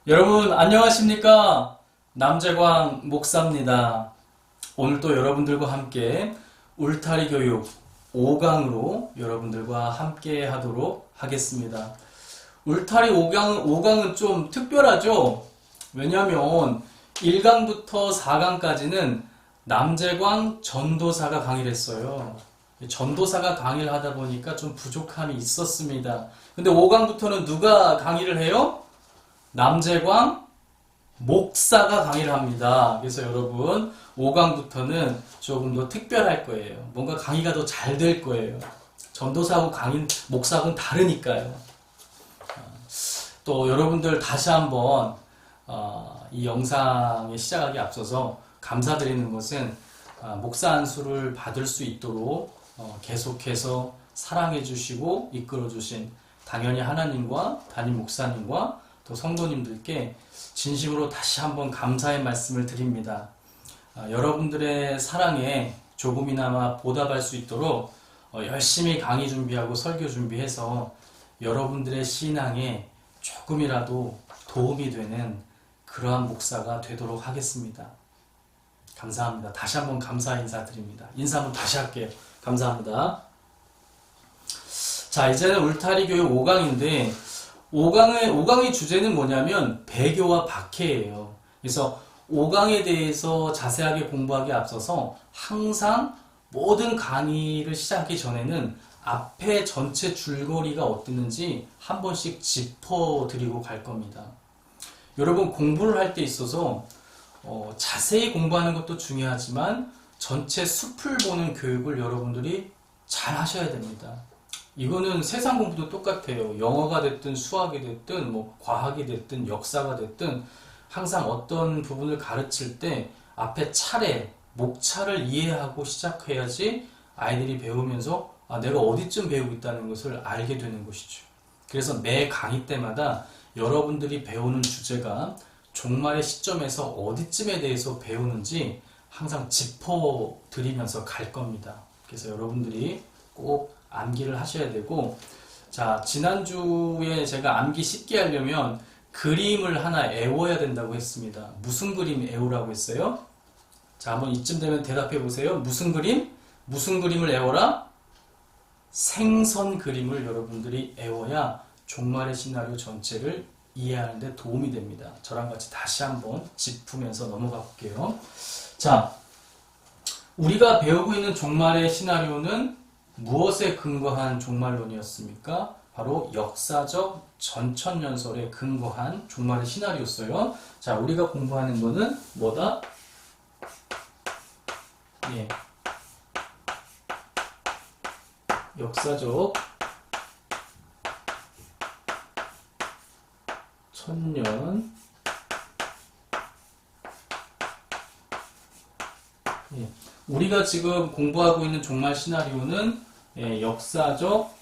여러분 안녕하십니까? 남재광 목사입니다. 오늘 또 여러분들과 함께 울타리 교육 5강으로 여러분들과 함께 하도록 하겠습니다. 울타리 5강은 좀 특별하죠? 왜냐하면 1강부터 4강까지는 남재광 전도사가 강의를 했어요. 전도사가 강의를 하다 보니까 좀 부족함이 있었습니다. 근데 5강부터는 누가 강의를 해요? 남재광 목사가 강의를 합니다. 그래서 여러분 5강부터는 조금 더 특별할 거예요. 뭔가 강의가 더 잘 될 거예요. 전도사하고 목사하고는 다르니까요. 또 여러분들 다시 한번 이 영상의 시작하기 앞서서 감사드리는 것은 목사 안수를 받을 수 있도록 계속해서 사랑해 주시고 이끌어 주신 당연히 하나님과 담임 목사님과 또 성도님들께 진심으로 다시 한번 감사의 말씀을 드립니다. 여러분들의 사랑에 조금이나마 보답할 수 있도록 열심히 강의 준비하고 설교 준비해서 여러분들의 신앙에 조금이라도 도움이 되는 그러한 목사가 되도록 하겠습니다. 감사합니다. 다시 한번 감사 인사드립니다. 인사 한번 다시 할게요. 감사합니다. 자, 이제는 울타리 교육 5강인데 5강의 주제는 뭐냐면 배교와 박해예요. 그래서 5강에 대해서 자세하게 공부하기 앞서서 항상 모든 강의를 시작하기 전에는 앞에 전체 줄거리가 어땠는지 한 번씩 짚어드리고 갈 겁니다. 여러분 공부를 할 때 있어서 자세히 공부하는 것도 중요하지만 전체 숲을 보는 교육을 여러분들이 잘 하셔야 됩니다. 이거는 세상 공부도 똑같아요. 영어가 됐든 수학이 됐든 뭐 과학이 됐든 역사가 됐든 항상 어떤 부분을 가르칠 때 앞에 차례, 목차를 이해하고 시작해야지 아이들이 배우면서 내가 어디쯤 배우고 있다는 것을 알게 되는 것이죠. 그래서 매 강의 때마다 여러분들이 배우는 주제가 종말의 시점에서 어디쯤에 대해서 배우는지 항상 짚어드리면서 갈 겁니다. 그래서 여러분들이 꼭 암기를 하셔야 되고, 자, 지난주에 제가 암기 쉽게 하려면 그림을 하나 애워야 된다고 했습니다. 무슨 그림 애우라고 했어요? 자, 한번 이쯤 되면 대답해 보세요. 무슨 그림? 무슨 그림을 애워라? 생선 그림을 여러분들이 애워야 종말의 시나리오 전체를 이해하는 데 도움이 됩니다. 저랑 같이 다시 한번 짚으면서 넘어가 볼게요. 자, 우리가 배우고 있는 종말의 시나리오는 무엇에 근거한 종말론이었습니까? 바로 역사적 전천년설에 근거한 종말의 시나리오였어요. 자, 우리가 공부하는 거는 뭐다? 예. 역사적 천년. 예. 우리가 지금 공부하고 있는 종말 시나리오는 역사적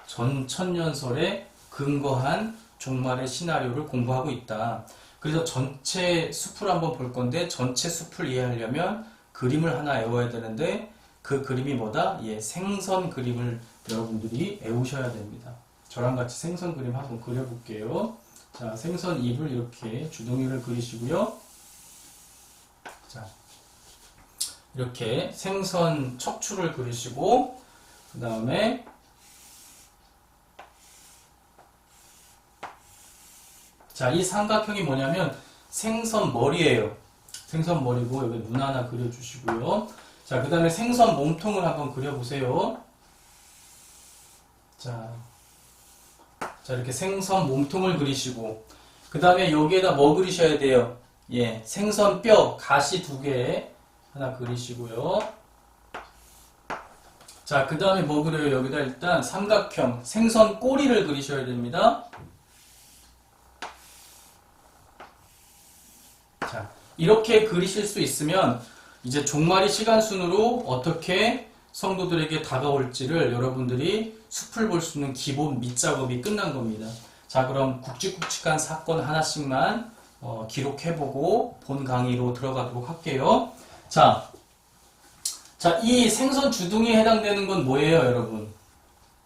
전천년설에 근거한 종말의 시나리오를 공부하고 있다. 그래서 전체 숲을 한번 볼 건데 전체 숲을 이해하려면 그림을 하나 외워야 되는데 그 그림이 뭐다? 생선 그림을 여러분들이 외우셔야 됩니다. 저랑 같이 생선 그림 한번 그려볼게요. 자, 생선 입을 이렇게 주둥이를 그리시고요. 자, 이렇게 생선 척추를 그리시고 그 다음에 자, 이 삼각형이 뭐냐면 생선 머리예요. 생선 머리고 여기 눈 하나 그려주시고요. 자, 그 다음에 생선 몸통을 한번 그려보세요. 자, 이렇게 생선 몸통을 그리시고 그 다음에 여기에다 뭐 그리셔야 돼요? 생선 뼈, 가시 2개 하나 그리시고요. 자, 그 다음에 뭐 그려요? 여기다 일단 삼각형, 생선 꼬리를 그리셔야 됩니다. 자, 이렇게 그리실 수 있으면 이제 종말이 시간순으로 어떻게 성도들에게 다가올지를 여러분들이 숲을 볼 수 있는 기본 밑작업이 끝난 겁니다. 자, 그럼 굵직굵직한 사건 하나씩만 기록해보고 본 강의로 들어가도록 할게요. 자, 이 생선 주둥이에 해당되는 건 뭐예요, 여러분?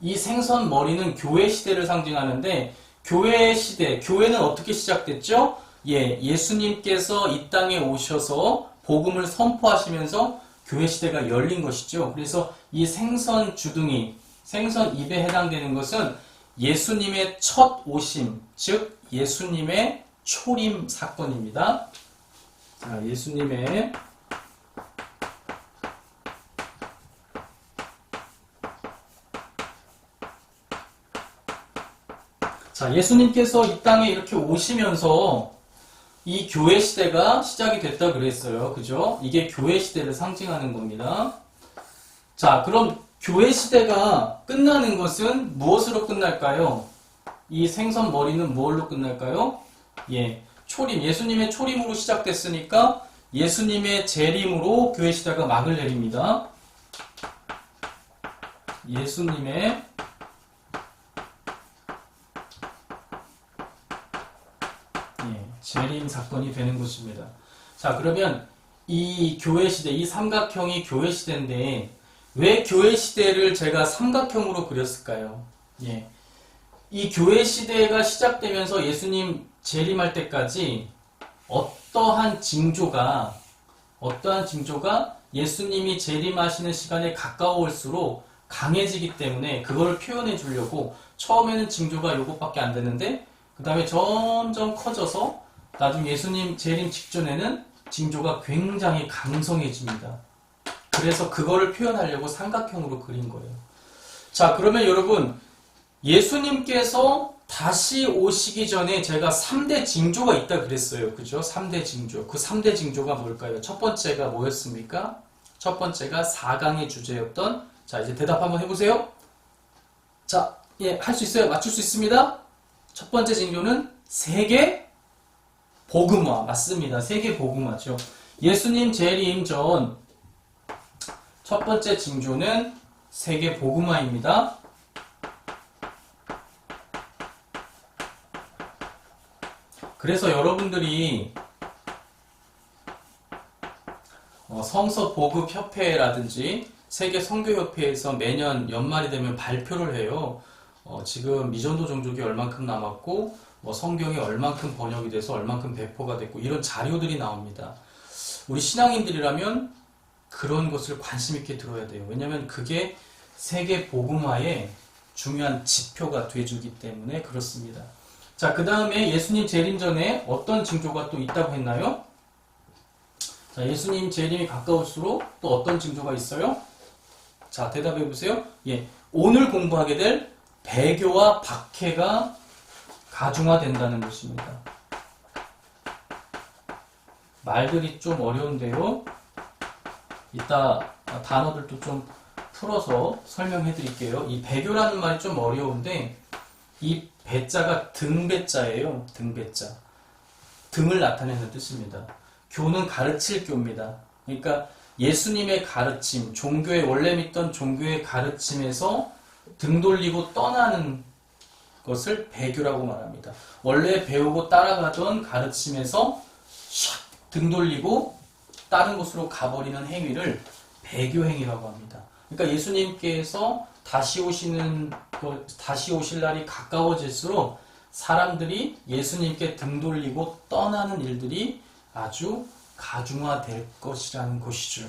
이 생선 머리는 교회 시대를 상징하는데 교회 시대, 교회는 어떻게 시작됐죠? 예, 예수님께서 이 땅에 오셔서 복음을 선포하시면서 교회 시대가 열린 것이죠. 그래서 이 생선 주둥이, 생선 입에 해당되는 것은 예수님의 첫 오심, 즉 예수님의 초림 사건입니다. 자, 예수님의 자, 예수님께서 이 땅에 이렇게 오시면서 이 교회 시대가 시작이 됐다 그랬어요. 그죠? 이게 교회 시대를 상징하는 겁니다. 자, 그럼 교회 시대가 끝나는 것은 무엇으로 끝날까요? 이 생선 머리는 무엇로 끝날까요? 예, 초림, 예수님의 초림으로 시작됐으니까 예수님의 재림으로 교회 시대가 막을 내립니다. 예수님의 재림 사건이 되는 것입니다. 자, 그러면 이 교회 시대, 이 삼각형이 교회 시대인데 왜 교회 시대를 제가 삼각형으로 그렸을까요? 예. 이 교회 시대가 시작되면서 예수님 재림할 때까지 어떠한 징조가 예수님이 재림하시는 시간에 가까워올수록 강해지기 때문에 그걸 표현해 주려고 처음에는 징조가 요것밖에 안 되는데 그 다음에 점점 커져서 나중에 예수님 재림 직전에는 징조가 굉장히 강성해집니다. 그래서 그거를 표현하려고 삼각형으로 그린 거예요. 자, 그러면 여러분 예수님께서 다시 오시기 전에 제가 3대 징조가 있다 그랬어요. 그죠? 3대 징조. 그 3대 징조가 뭘까요? 첫 번째가 뭐였습니까? 첫 번째가 4강의 주제였던, 자, 이제 대답 한번 해보세요. 자, 예, 할 수 있어요? 맞출 수 있습니다? 첫 번째 징조는 세계 복음화. 맞습니다. 세계 복음화죠. 예수님 재림 전 첫 번째 징조는 세계 복음화입니다. 그래서 여러분들이 성서 보급 협회라든지 세계 선교 협회에서 매년 연말이 되면 발표를 해요. 지금 미전도 종족이 얼만큼 남았고 성경이 얼만큼 번역이 돼서 얼만큼 배포가 됐고 이런 자료들이 나옵니다. 우리 신앙인들이라면 그런 것을 관심 있게 들어야 돼요. 왜냐하면 그게 세계 복음화의 중요한 지표가 돼주기 때문에 그렇습니다. 자, 그 다음에 예수님 재림 전에 어떤 징조가 또 있다고 했나요? 자, 예수님 재림이 가까울수록 또 어떤 징조가 있어요? 자, 대답해 보세요. 예, 오늘 공부하게 될 배교와 박해가 가중화된다는 것입니다. 말들이 좀 어려운데요. 이따 단어들도 좀 풀어서 설명해 드릴게요. 이 배교라는 말이 좀 어려운데 이 배자가 등배자예요. 등배자. 등을 나타내는 뜻입니다. 교는 가르칠 교입니다. 그러니까 예수님의 가르침, 종교의 원래 믿던 종교의 가르침에서 등 돌리고 떠나는 것을 배교라고 말합니다. 원래 배우고 따라가던 가르침에서 샥 등 돌리고 다른 곳으로 가버리는 행위를 배교 행위라고 합니다. 그러니까 예수님께서 다시 오실 날이 가까워질수록 사람들이 예수님께 등 돌리고 떠나는 일들이 아주 가중화될 것이라는 것이죠.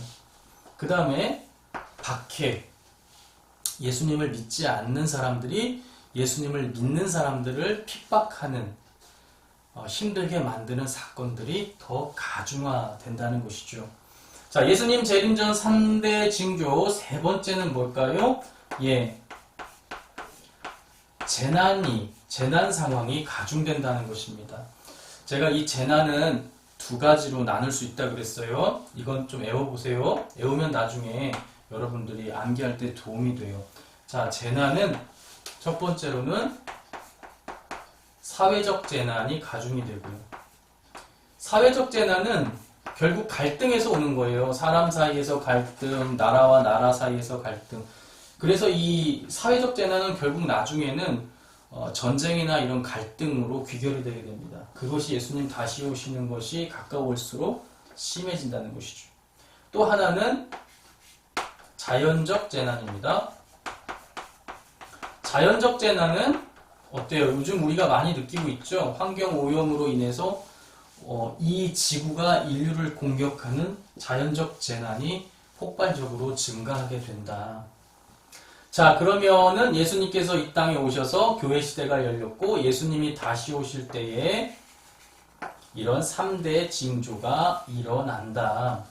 그 다음에 박해. 예수님을 믿지 않는 사람들이 예수님을 믿는 사람들을 핍박하는 힘들게 만드는 사건들이 더 가중화된다는 것이죠. 자, 예수님 재림 전 3대 징조 세 번째는 뭘까요? 예, 재난 상황이 가중된다는 것입니다. 제가 이 재난은 두 가지로 나눌 수 있다 그랬어요. 이건 좀 외워보세요. 외우면 나중에 여러분들이 암기할 때 도움이 돼요. 자, 재난은 첫 번째로는 사회적 재난이 가중이 되고요. 사회적 재난은 결국 갈등에서 오는 거예요. 사람 사이에서 갈등, 나라와 나라 사이에서 갈등. 그래서 이 사회적 재난은 결국 나중에는 전쟁이나 이런 갈등으로 귀결이 되게 됩니다. 그것이 예수님 다시 오시는 것이 가까울수록 심해진다는 것이죠. 또 하나는 자연적 재난입니다. 자연적 재난은 어때요? 요즘 우리가 많이 느끼고 있죠? 환경 오염으로 인해서 이 지구가 인류를 공격하는 자연적 재난이 폭발적으로 증가하게 된다. 자, 그러면은 예수님께서 이 땅에 오셔서 교회 시대가 열렸고 예수님이 다시 오실 때에 이런 3대 징조가 일어난다.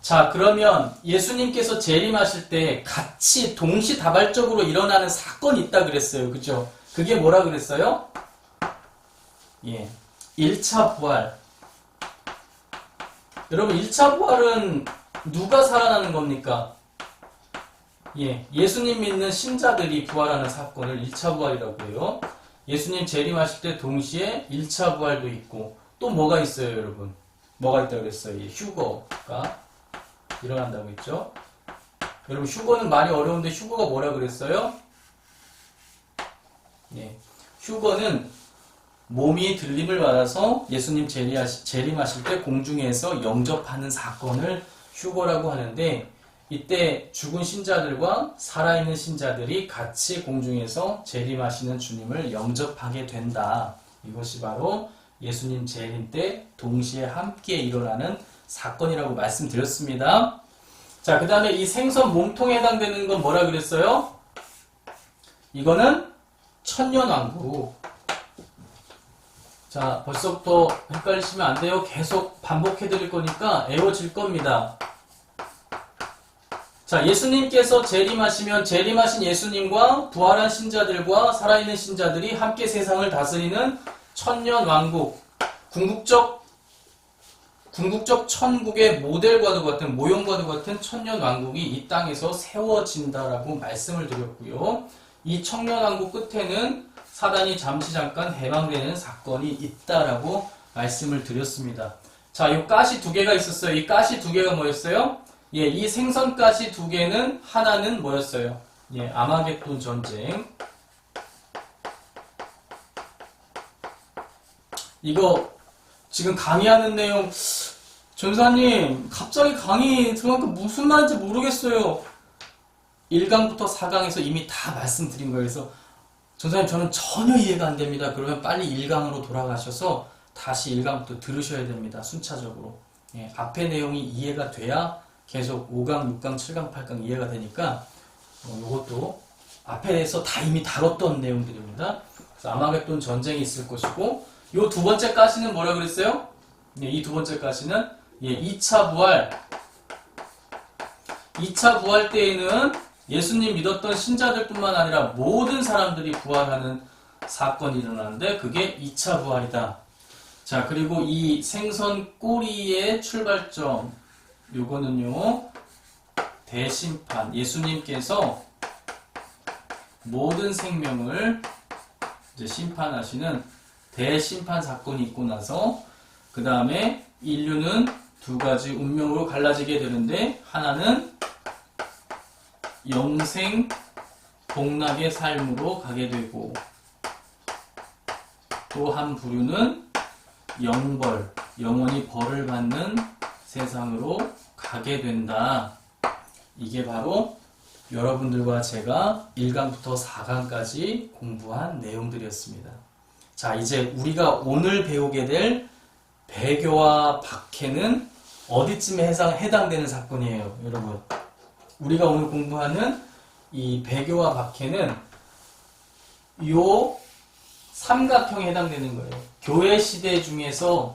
자, 그러면 예수님께서 재림하실 때 같이 동시다발적으로 일어나는 사건이 있다 그랬어요. 그죠? 그게 뭐라 그랬어요? 예. 1차 부활. 여러분, 1차 부활은 누가 살아나는 겁니까? 예. 예수님 믿는 신자들이 부활하는 사건을 1차 부활이라고 해요. 예수님 재림하실 때 동시에 1차 부활도 있고, 또 뭐가 있어요, 여러분? 뭐가 있다고 그랬어요? 예. 휴거가 일어난다고 했죠? 여러분, 휴거는 말이 어려운데 휴거가 뭐라 그랬어요? 예. 휴거는 몸이 들림을 받아서 예수님 재림하실 때 공중에서 영접하는 사건을 휴거라고 하는데, 이때 죽은 신자들과 살아있는 신자들이 같이 공중에서 재림하시는 주님을 영접하게 된다. 이것이 바로 예수님 재림 때 동시에 함께 일어나는 사건이라고 말씀드렸습니다. 자, 그 다음에 이 생선 몸통에 해당되는 건 뭐라 그랬어요? 이거는 천년왕국. 자, 벌써부터 헷갈리시면 안 돼요. 계속 반복해 드릴 거니까 애워질 겁니다. 자, 예수님께서 재림하시면 재림하신 예수님과 부활한 신자들과 살아있는 신자들이 함께 세상을 다스리는 천년왕국, 궁극적 천국의 모델과도 같은, 모형과도 같은 천년왕국이 이 땅에서 세워진다라고 말씀을 드렸고요. 이 천년왕국 끝에는 사단이 잠깐 해방되는 사건이 있다라고 말씀을 드렸습니다. 자, 이 가시 두 개가 있었어요. 이 가시 두 개가 뭐였어요? 예, 이 생선 가시 두 개는 하나는 뭐였어요? 예, 아마겟돈 전쟁. 이거 지금 강의하는 내용, 전사님 갑자기 강의 들어가니까 무슨 말인지 모르겠어요. 1강부터 4강에서 이미 다 말씀드린 거예요. 그래서 전사님 저는 전혀 이해가 안 됩니다. 그러면 빨리 1강으로 돌아가셔서 다시 1강부터 들으셔야 됩니다. 순차적으로. 예, 앞에 내용이 이해가 돼야 계속 5강, 6강, 7강, 8강 이해가 되니까 이것도 앞에서 다 이미 다뤘던 내용들입니다. 그래서 아마겟돈 전쟁이 있을 것이고, 요 두 번째 가시는 뭐라 그랬어요? 예, 이 두 번째 가시는 2차 부활. 2차 부활 때에는 예수님 믿었던 신자들뿐만 아니라 모든 사람들이 부활하는 사건이 일어나는데 그게 2차 부활이다. 자, 그리고 이 생선 꼬리의 출발점, 요거는요, 대심판. 예수님께서 모든 생명을 이제 심판하시는 대심판 사건이 있고 나서 그 다음에 인류는 두 가지 운명으로 갈라지게 되는데, 하나는 영생 복락의 삶으로 가게 되고, 또 한 부류는 영벌, 영원히 벌을 받는 세상으로 가게 된다. 이게 바로 여러분들과 제가 1강부터 4강까지 공부한 내용들이었습니다. 자, 이제 우리가 오늘 배우게 될 배교와 박해는 어디쯤에 해당되는 사건이에요, 여러분? 우리가 오늘 공부하는 이 배교와 박해는 요 삼각형에 해당되는 거예요. 교회 시대 중에서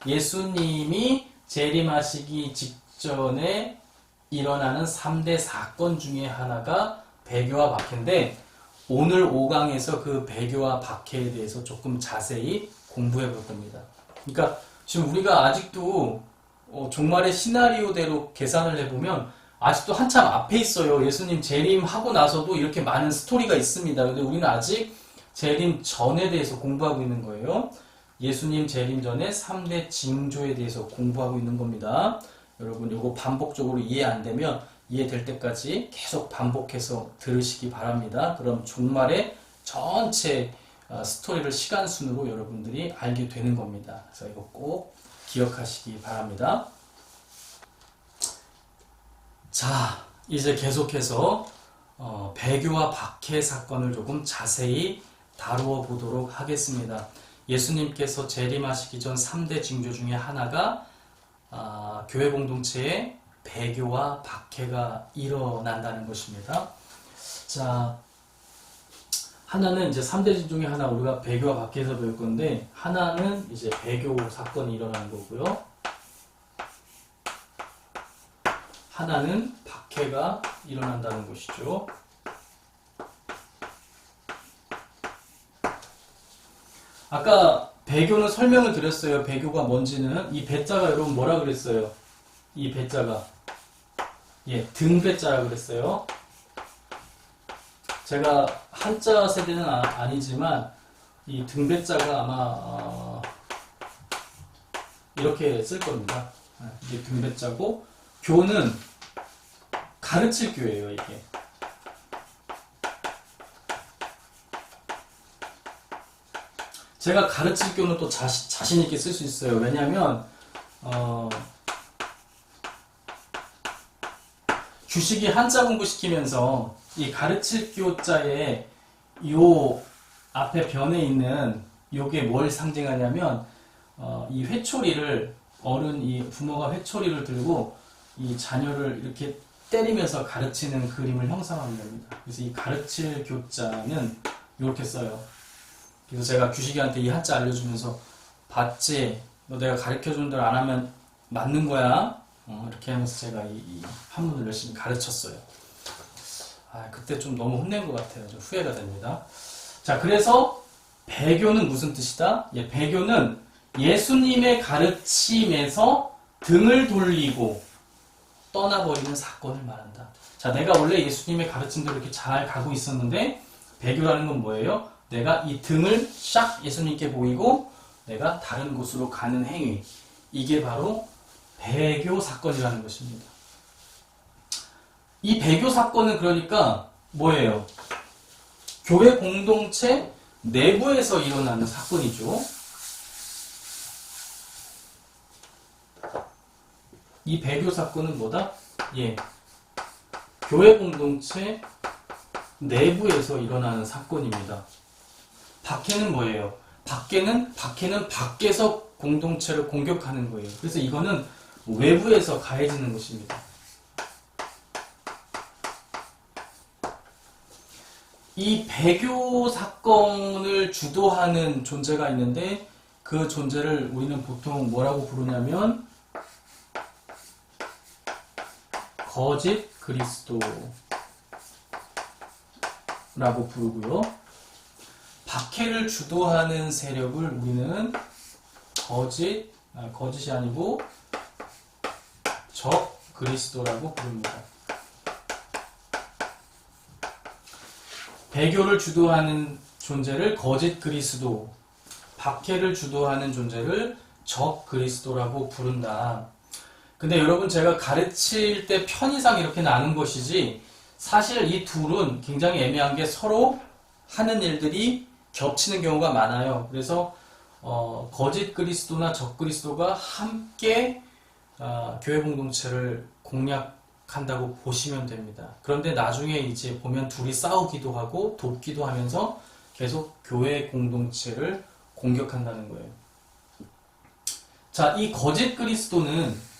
예수님이 재림하시기 직전에 일어나는 3대 사건 중에 하나가 배교와 박해인데, 오늘 5강에서 그 배교와 박해에 대해서 조금 자세히 공부해 볼 겁니다. 그러니까 지금 우리가 아직도 종말의 시나리오대로 계산을 해보면 아직도 한참 앞에 있어요. 예수님 재림하고 나서도 이렇게 많은 스토리가 있습니다. 근데 우리는 아직 재림 전에 대해서 공부하고 있는 거예요. 예수님 재림 전에 3대 징조에 대해서 공부하고 있는 겁니다. 여러분 이거 반복적으로 이해 안 되면 이해될 때까지 계속 반복해서 들으시기 바랍니다. 그럼 종말의 전체 스토리를 시간순으로 여러분들이 알게 되는 겁니다. 그래서 이거 꼭 기억하시기 바랍니다. 자, 이제 계속해서 배교와 박해 사건을 조금 자세히 다루어 보도록 하겠습니다. 예수님께서 재림하시기 전 3대 징조 중에 하나가 교회 공동체에 배교와 박해가 일어난다는 것입니다. 자, 하나는 이제 3대 징조 중에 하나 우리가 배교와 박해에서 배울 건데, 하나는 이제 배교 사건이 일어나는 거고요. 하나는 박해가 일어난다는 것이죠. 아까 배교는 설명을 드렸어요. 배교가 뭔지는. 이 배자가 여러분 뭐라 그랬어요? 이 배자가 등배자라 그랬어요. 제가 한자 세대는 아니지만 이 등배자가 아마 이렇게 쓸 겁니다. 이게 등배자고, 교는 가르칠 교예요. 이게 제가 가르칠 교는 또 자신 있게 쓸 수 있어요. 왜냐하면 규식이 한자 공부시키면서 이 가르칠 교자에 요 앞에 변에 있는 요게 뭘 상징하냐면 이 회초리를, 이 부모가 회초리를 들고 이 자녀를 이렇게 때리면서 가르치는 그림을 형상하는 겁니다. 그래서 이 가르칠 교자는 이렇게 써요. 그래서 제가 규식이한테 이 한자 알려주면서, 봤지? 너 내가 가르쳐준 대로 안 하면 맞는 거야? 이렇게 하면서 제가 이 한문을 열심히 가르쳤어요. 그때 좀 너무 혼낸 것 같아요. 좀 후회가 됩니다. 자, 그래서 배교는 무슨 뜻이다? 배교는 예수님의 가르침에서 등을 돌리고 떠나버리는 사건을 말한다. 자, 내가 원래 예수님의 가르침대로 이렇게 잘 가고 있었는데, 배교라는 건 뭐예요? 내가 이 등을 샥 예수님께 보이고 내가 다른 곳으로 가는 행위, 이게 바로 배교 사건이라는 것입니다. 이 배교 사건은 그러니까 뭐예요? 교회 공동체 내부에서 일어나는 사건이죠. 이 배교 사건은 뭐다? 교회 공동체 내부에서 일어나는 사건입니다. 박해는 뭐예요? 박해는 밖에서 공동체를 공격하는 거예요. 그래서 이거는 외부에서 가해지는 것입니다. 이 배교 사건을 주도하는 존재가 있는데, 그 존재를 우리는 보통 뭐라고 부르냐면 거짓 그리스도라고 부르고요. 박해를 주도하는 세력을 우리는 거짓이 아니고 적 그리스도라고 부릅니다. 배교를 주도하는 존재를 거짓 그리스도, 박해를 주도하는 존재를 적 그리스도라고 부른다. 근데 여러분, 제가 가르칠 때 편의상 이렇게 나눈 것이지, 사실 이 둘은 굉장히 애매한 게 서로 하는 일들이 겹치는 경우가 많아요. 그래서 거짓 그리스도나 적 그리스도가 함께 교회 공동체를 공략한다고 보시면 됩니다. 그런데 나중에 이제 보면 둘이 싸우기도 하고 돕기도 하면서 계속 교회 공동체를 공격한다는 거예요. 자, 이 거짓 그리스도는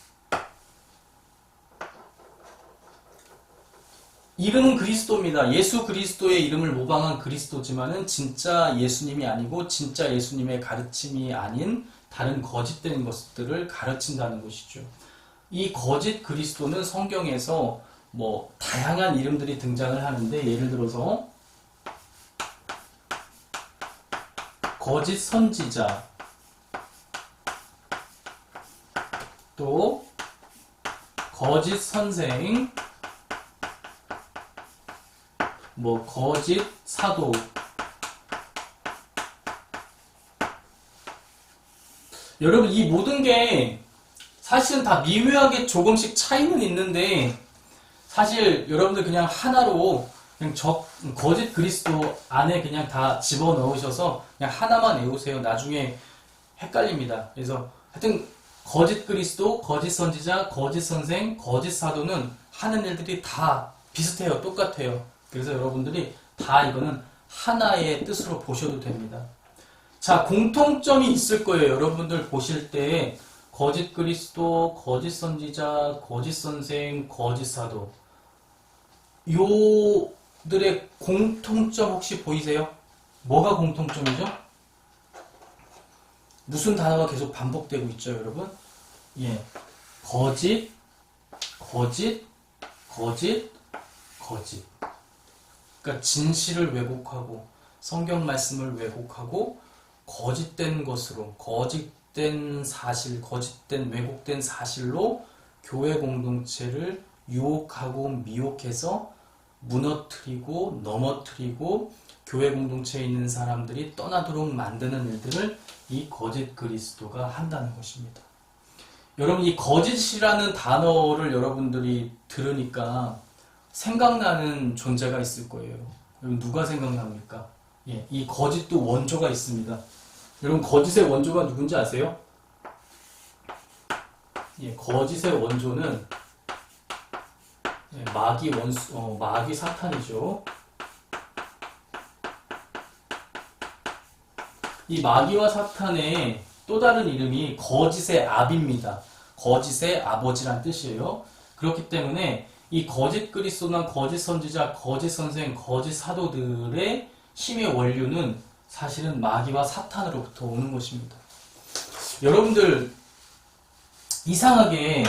이름은 그리스도입니다. 예수 그리스도의 이름을 모방한 그리스도지만은 진짜 예수님이 아니고 진짜 예수님의 가르침이 아닌 다른 거짓된 것들을 가르친다는 것이죠. 이 거짓 그리스도는 성경에서 다양한 이름들이 등장을 하는데, 예를 들어서 거짓 선지자, 또 거짓 선생, 거짓 사도, 여러분, 이 모든 게 사실은 다 미묘하게 조금씩 차이는 있는데, 사실 여러분들 그냥 하나로 그냥 거짓 그리스도 안에 그냥 다 집어넣으셔서 그냥 하나만 외우세요. 나중에 헷갈립니다. 그래서 하여튼 거짓 그리스도, 거짓 선지자, 거짓 선생, 거짓 사도는 하는 일들이 다 비슷해요. 똑같아요. 그래서 여러분들이 다 이거는 하나의 뜻으로 보셔도 됩니다. 자, 공통점이 있을 거예요. 여러분들 보실 때 거짓 그리스도, 거짓 선지자, 거짓 선생, 거짓 사도, 요들의 공통점 혹시 보이세요? 뭐가 공통점이죠? 무슨 단어가 계속 반복되고 있죠, 여러분? 예, 거짓, 거짓, 거짓, 거짓. 그러니까 진실을 왜곡하고 성경 말씀을 왜곡하고 거짓된 것으로, 거짓된 사실, 거짓된 왜곡된 사실로 교회 공동체를 유혹하고 미혹해서 무너뜨리고 넘어뜨리고 교회 공동체에 있는 사람들이 떠나도록 만드는 일들을 이 거짓 그리스도가 한다는 것입니다. 여러분, 이 거짓이라는 단어를 여러분들이 들으니까 생각나는 존재가 있을 거예요. 여러분, 누가 생각납니까? 예, 이 거짓도 원조가 있습니다. 여러분, 거짓의 원조가 누군지 아세요? 예, 거짓의 원조는 마귀 사탄이죠. 이 마귀와 사탄의 또 다른 이름이 거짓의 아비입니다. 거짓의 아버지란 뜻이에요. 그렇기 때문에 이 거짓 그리스도나 거짓 선지자, 거짓 선생, 거짓 사도들의 힘의 원료는 사실은 마귀와 사탄으로부터 오는 것입니다. 여러분들, 이상하게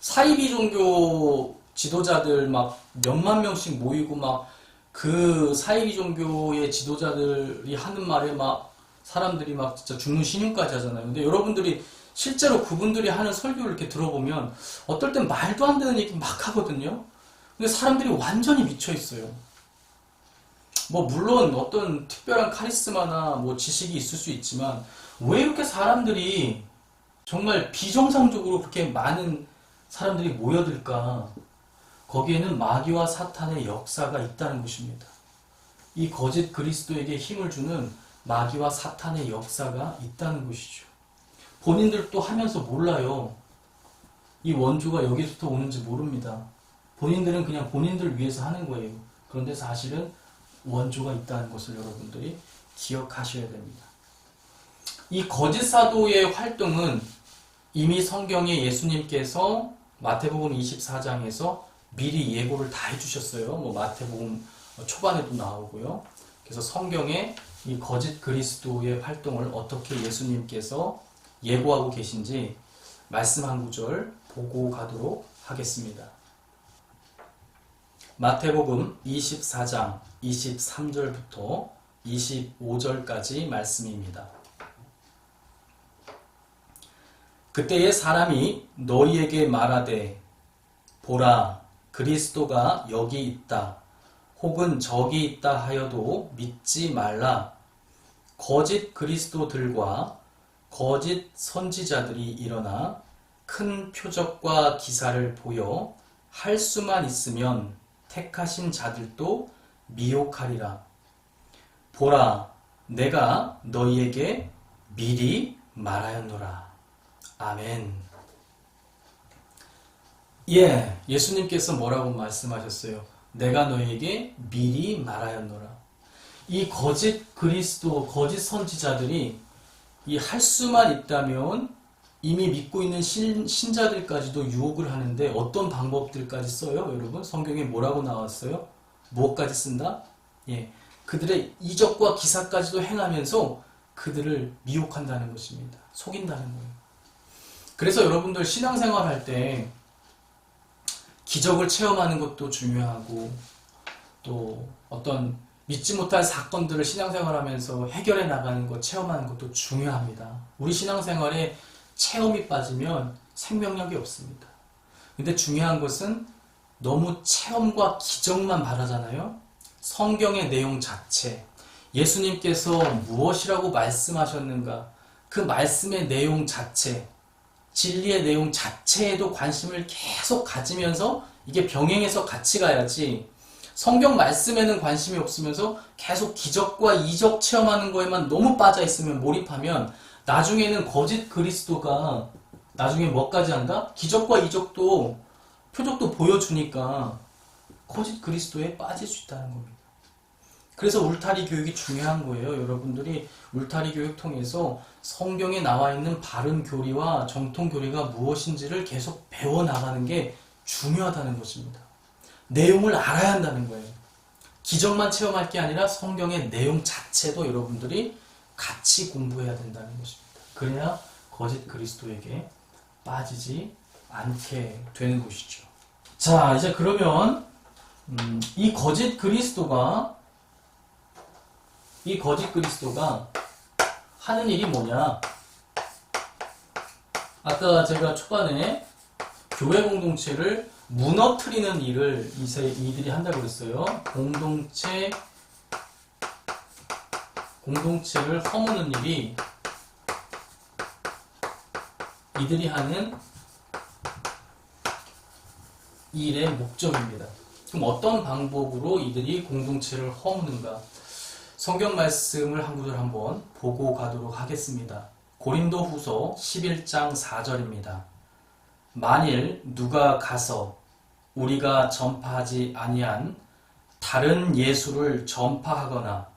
사이비 종교 지도자들 막 몇만 명씩 모이고 막 그 사이비 종교의 지도자들이 하는 말에 막 사람들이 막 진짜 죽는 신용까지 하잖아요. 근데 여러분들이 실제로 그분들이 하는 설교를 이렇게 들어보면 어떨 땐 말도 안 되는 얘기 막 하거든요. 근데 사람들이 완전히 미쳐 있어요. 뭐 물론 어떤 특별한 카리스마나 뭐 지식이 있을 수 있지만 왜 이렇게 사람들이 정말 비정상적으로 그렇게 많은 사람들이 모여들까? 거기에는 마귀와 사탄의 역사가 있다는 것입니다. 이 거짓 그리스도에게 힘을 주는 마귀와 사탄의 역사가 있다는 것이죠. 본인들도 하면서 몰라요. 이 원조가 여기서부터 오는지 모릅니다. 본인들은 그냥 본인들 위해서 하는 거예요. 그런데 사실은 원조가 있다는 것을 여러분들이 기억하셔야 됩니다. 이 거짓 사도의 활동은 이미 성경에 예수님께서 마태복음 24장에서 미리 예고를 다 해주셨어요. 뭐 마태복음 초반에도 나오고요. 그래서 성경에 이 거짓 그리스도의 활동을 어떻게 예수님께서 예고하고 계신지 말씀 한 구절 보고 가도록 하겠습니다. 마태복음 24장 23절부터 25절까지 말씀입니다. 그때에 사람이 너희에게 말하되 보라, 그리스도가 여기 있다 혹은 저기 있다 하여도 믿지 말라. 거짓 그리스도들과 거짓 선지자들이 일어나 큰 표적과 기사를 보여 할 수만 있으면 택하신 자들도 미혹하리라. 보라, 내가 너희에게 미리 말하였노라. 아멘. 예, 예수님께서 뭐라고 말씀하셨어요? 내가 너희에게 미리 말하였노라. 이 거짓 그리스도, 거짓 선지자들이 이 할 수만 있다면 이미 믿고 있는 신자들까지도 유혹을 하는데 어떤 방법들까지 써요? 여러분, 성경에 뭐라고 나왔어요? 무엇까지 쓴다? 예, 그들의 이적과 기사까지도 행하면서 그들을 미혹한다는 것입니다. 속인다는 거예요. 그래서 여러분들 신앙생활 할 때 기적을 체험하는 것도 중요하고 또 어떤 믿지 못할 사건들을 신앙생활하면서 해결해 나가는 것, 체험하는 것도 중요합니다. 우리 신앙생활에 체험이 빠지면 생명력이 없습니다. 근데 중요한 것은 너무 체험과 기적만 바라잖아요. 성경의 내용 자체, 예수님께서 무엇이라고 말씀하셨는가, 그 말씀의 내용 자체, 진리의 내용 자체에도 관심을 계속 가지면서 이게 병행해서 같이 가야지, 성경 말씀에는 관심이 없으면서 계속 기적과 이적 체험하는 거에만 너무 빠져 있으면, 몰입하면 나중에는 거짓 그리스도가 나중에 뭐까지 한다? 기적과 이적도 표적도 보여주니까 거짓 그리스도에 빠질 수 있다는 겁니다. 그래서 울타리 교육이 중요한 거예요. 여러분들이 울타리 교육 통해서 성경에 나와 있는 바른 교리와 정통 교리가 무엇인지를 계속 배워나가는 게 중요하다는 것입니다. 내용을 알아야 한다는 거예요. 기적만 체험할 게 아니라 성경의 내용 자체도 여러분들이 같이 공부해야 된다는 것입니다. 그래야 거짓 그리스도에게 빠지지 않게 되는 것이죠. 자, 이제 그러면 이 거짓 그리스도가 하는 일이 뭐냐? 아까 제가 초반에 교회 공동체를 무너뜨리는 일을 이들이 한다고 그랬어요. 공동체를 허무는 일이 이들이 하는 일의 목적입니다. 그럼 어떤 방법으로 이들이 공동체를 허무는가? 성경 말씀을 한 구절 한번 보고 가도록 하겠습니다. 고린도 후서 11장 4절입니다. 만일 누가 가서 우리가 전파하지 아니한 다른 예수를 전파하거나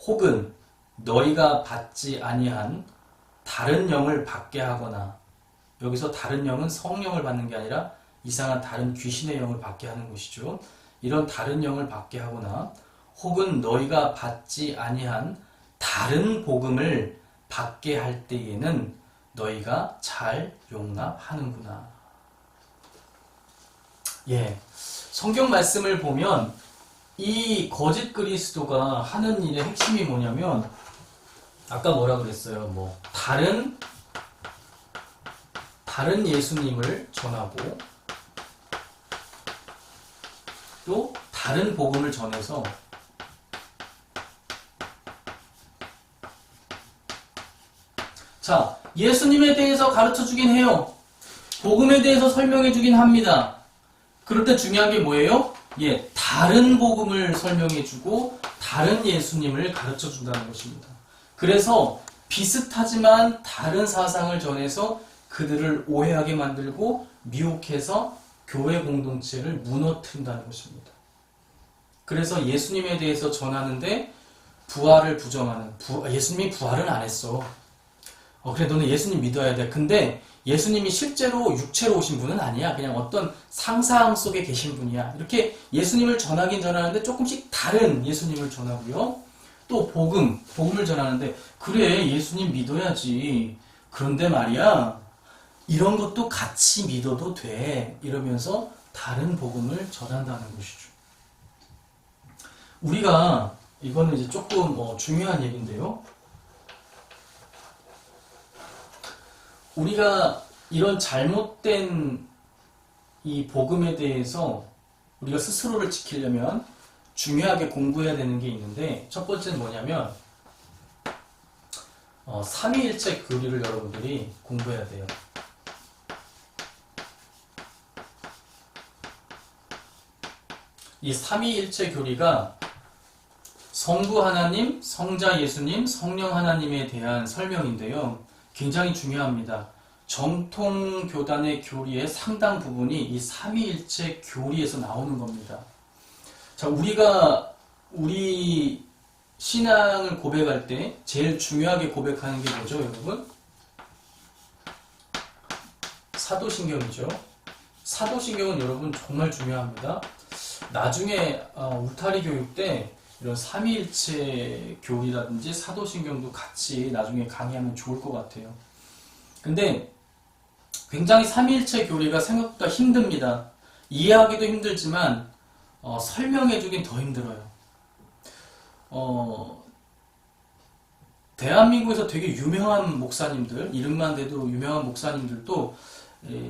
혹은 너희가 받지 아니한 다른 영을 받게 하거나, 여기서 다른 영은 성령을 받는 게 아니라 이상한 다른 귀신의 영을 받게 하는 것이죠. 이런 다른 영을 받게 하거나 혹은 너희가 받지 아니한 다른 복음을 받게 할 때에는 너희가 잘 용납하는구나. 예, 성경 말씀을 보면 이 거짓 그리스도가 하는 일의 핵심이 뭐냐면, 아까 뭐라 그랬어요? 다른 예수님을 전하고 또 다른 복음을 전해서 자, 예수님에 대해서 가르쳐 주긴 해요. 복음에 대해서 설명해 주긴 합니다. 그럴 때 중요한 게 뭐예요? 예, 다른 복음을 설명해 주고 다른 예수님을 가르쳐 준다는 것입니다. 그래서 비슷하지만 다른 사상을 전해서 그들을 오해하게 만들고 미혹해서 교회 공동체를 무너뜨린다는 것입니다. 그래서 예수님에 대해서 전하는데 부활을 부정하는, 예수님이 부활은 안 했어. 그래, 너는 예수님 믿어야 돼. 근데 예수님이 실제로 육체로 오신 분은 아니야. 그냥 어떤 상상 속에 계신 분이야. 이렇게 예수님을 전하긴 전하는데 조금씩 다른 예수님을 전하고요. 또 복음을 전하는데, 그래, 예수님 믿어야지. 그런데 말이야, 이런 것도 같이 믿어도 돼. 이러면서 다른 복음을 전한다는 것이죠. 우리가, 이거는 이제 조금 중요한 얘기인데요. 우리가 이런 잘못된 이 복음에 대해서 우리가 스스로를 지키려면 중요하게 공부해야 되는 게 있는데, 첫 번째는 뭐냐면 삼위일체 교리를 여러분들이 공부해야 돼요. 이 삼위일체 교리가 성부 하나님, 성자 예수님, 성령 하나님에 대한 설명인데요. 굉장히 중요합니다. 정통 교단의 교리의 상당 부분이 이 삼위일체 교리에서 나오는 겁니다. 자, 우리 신앙을 고백할 때 제일 중요하게 고백하는 게 뭐죠, 여러분? 사도신경이죠. 사도신경은 여러분 정말 중요합니다. 나중에 울타리 교육 때 이런 삼위일체 교리라든지 사도신경도 같이 나중에 강의하면 좋을 것 같아요. 근데 굉장히 삼위일체 교리가 생각보다 힘듭니다. 이해하기도 힘들지만 설명해주긴 더 힘들어요. 대한민국에서 되게 유명한 목사님들, 이름만 대도 유명한 목사님들도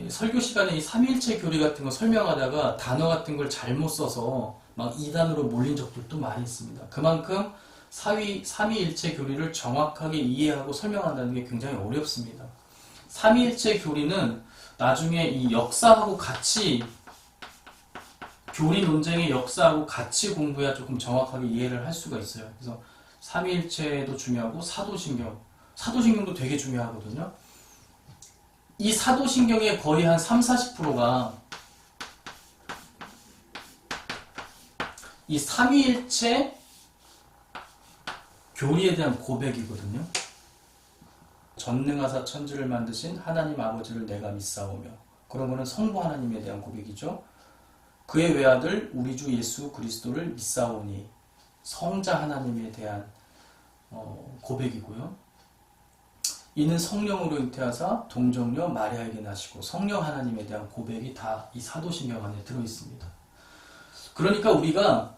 설교 시간에 이 삼위일체 교리 같은 거 설명하다가 단어 같은 걸 잘못 써서 막 이단으로 몰린 적들도 많이 있습니다. 그만큼 삼위일체 교리를 정확하게 이해하고 설명한다는 게 굉장히 어렵습니다. 삼위일체 교리는 나중에 이 역사하고 같이, 교리 논쟁의 역사하고 같이 공부해야 조금 정확하게 이해를 할 수가 있어요. 그래서 삼위일체도 중요하고 사도신경도 되게 중요하거든요. 이 사도신경의 거의 한 30-40%가 이 삼위일체 교리에 대한 고백이거든요. 전능하사 천지를 만드신 하나님 아버지를 내가 믿사오며, 그런 거는 성부 하나님에 대한 고백이죠. 그의 외아들 우리 주 예수 그리스도를 믿사오니, 성자 하나님에 대한 고백이고요. 이는 성령으로 잉태하사 동정녀 마리아에게 나시고, 성령 하나님에 대한 고백이 다 이 사도신경 안에 들어있습니다. 그러니까 우리가